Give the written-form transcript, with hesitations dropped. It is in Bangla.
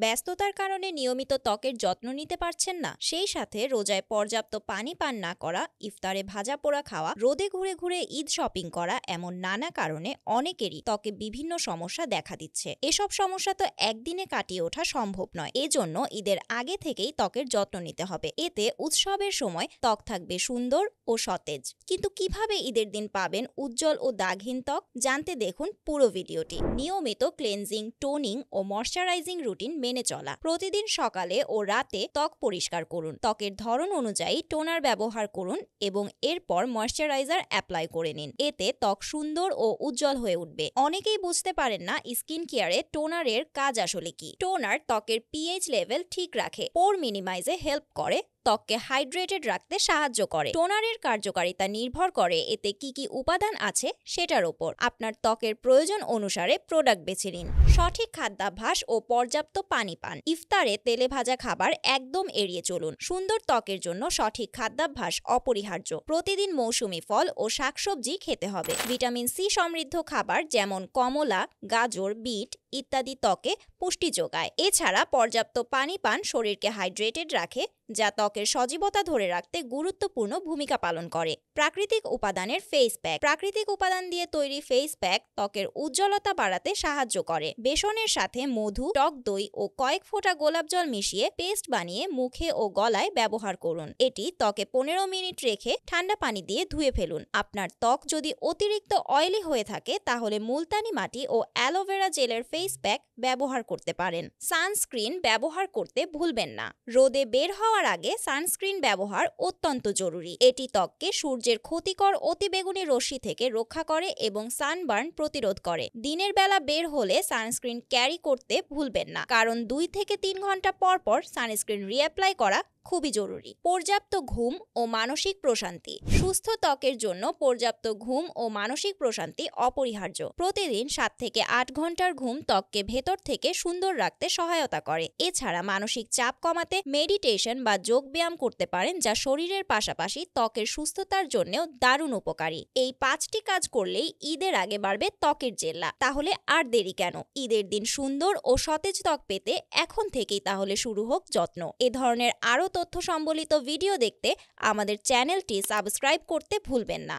ব্যস্ততার কারণে নিয়মিত ত্বকের যত্ন নিতে পারছেন না, সেই সাথে রোজায় পর্যাপ্ত পানি পান না করা, ইফতারে ভাজা পোড়া খাওয়া, রোদে ঘুরে ঘুরে ঈদ শপিং করা, এমন নানা কারণে অনেকেরই ত্বকে বিভিন্ন সমস্যা দেখা দিচ্ছে। এসব সমস্যা তো একদিনে কাটিয়ে ওঠা সম্ভব নয়। এজন্য ঈদের আগে থেকেই ত্বকের যত্ন নিতে হবে। এতে উৎসবের সময় ত্বক থাকবে সুন্দর ও সতেজ। কিন্তু কিভাবে ঈদের দিন পাবেন উজ্জ্বল ও দাগহীন ত্বক, জানতে দেখুন পুরো ভিডিওটি। নিয়মিত ক্লেনজিং, টোনিং ও ময়শ্চারাইজিং রুটিন মেনে চলা। প্রতিদিন সকালে ও রাতে ত্বক পরিষ্কার করুন। ত্বকের ধরন অনুযায়ী টোনার ব্যবহার করুন এবং এরপর ময়শ্চারাইজার অ্যাপ্লাই করে নিন। এতে ত্বক সুন্দর ও উজ্জ্বল হয়ে উঠবে। অনেকেই বুঝতে পারেন না স্কিন কেয়ারে টোনারের কাজ আসলে কি। টোনার ত্বকের পিএইচ লেভেল ঠিক রাখে, পোর মিনিমাইজে হেল্প করে, ত্বককে হাইড্রেটেড রাখতে সাহায্য করে। টোনারের কার্যকারিতা নির্ভর করে এতে কি কি উপাদান আছে সেটার উপর। আপনার ত্বকের প্রয়োজন অনুসারে প্রোডাক্ট বেছে নিন। সঠিক খাদ্যাভ্যাস ও পর্যাপ্ত পানি পান। ইফতারে তেলে ভাজা খাবার একদম এড়িয়ে চলুন। সুন্দর ত্বকের জন্য সঠিক খাদ্যাভ্যাস অপরিহার্য। প্রতিদিন মৌসুমী ফল ও শাকসবজি খেতে হবে। ভিটামিন সি সমৃদ্ধ খাবার যেমন কমলা, গাজর, বিট ইত্যাদি ত্বকে পুষ্টি যোগায়। এছাড়া পর্যাপ্ত পানি পান শরীরকে হাইড্রেটেড রাখে, যা ত্বকের সজীবতা ধরে রাখতে গুরুত্বপূর্ণ ভূমিকা পালন করে। প্রাকৃতিক উপাদানের ফেস প্যাক। প্রাকৃতিক উপাদান দিয়ে তৈরি ফেস প্যাক ত্বকের উজ্জ্বলতা বাড়াতে সাহায্য করে। বেসনের সাথে মধু, টক দই ও কয়েক ফোঁটা গোলাপ জল মিশিয়ে পেস্ট বানিয়ে মুখে ও গলায় ব্যবহার করুন। এটি ত্বকে 15 মিনিট রেখে ঠান্ডা পানি দিয়ে ধুয়ে ফেলুন। আপনার ত্বক যদি অতিরিক্ত অয়েলি হয়ে থাকে তাহলে মুলতানি মাটি ও অ্যালোভেরা জেলের ফেস প্যাক ব্যবহার করতে পারেন। সানস্ক্রিন ব্যবহার করতে ভুলবেন না। রোদে বের হওয়ার আগে সানস্ক্রিন ব্যবহার অত্যন্ত জরুরি। এটি ত্বককে সূর্যের ক্ষতিকর অতিবেগুনি রশ্মি থেকে রক্ষা করে এবং সানবার্ন প্রতিরোধ করে। দিনের বেলা বের হলে সানস্ক্রিন ক্যারি করতে ভুলবেন না, কারণ 2 থেকে 3 ঘন্টা পর পর সানস্ক্রিন রিঅ্যাপ্লাই করা খুবই জরুরি। পর্যাপ্ত ঘুম ও মানসিক প্রশান্তি। সুস্থ ত্বকের জন্য পর্যাপ্ত ঘুম ও মানসিক প্রশান্তি অপরিহার্য। প্রতিদিন 7 থেকে 8 ঘন্টার ঘুম ত্বককে ভেতর থেকে সুন্দর রাখতে সহায়তা করে। এছাড়া মানসিক চাপ কমাতে মেডিটেশন বা যোগ ব্যায়াম করতে পারেন, যা শরীরের পাশাপাশি ত্বকের সুস্থতার জন্যও দারুণ উপকারী। এই 5টি কাজ করলেই ঈদের আগে বাড়বে ত্বকের জেল্লা। তাহলে আর দেরি কেন? ঈদের দিন সুন্দর ও সতেজ ত্বক পেতে এখন থেকেই তাহলে শুরু হোক যত্ন। এ ধরনের আরও তথ্য সম্বলিত ভিডিও দেখতে আমাদের চ্যানেলটি সাবস্ক্রাইব করতে ভুলবেন না।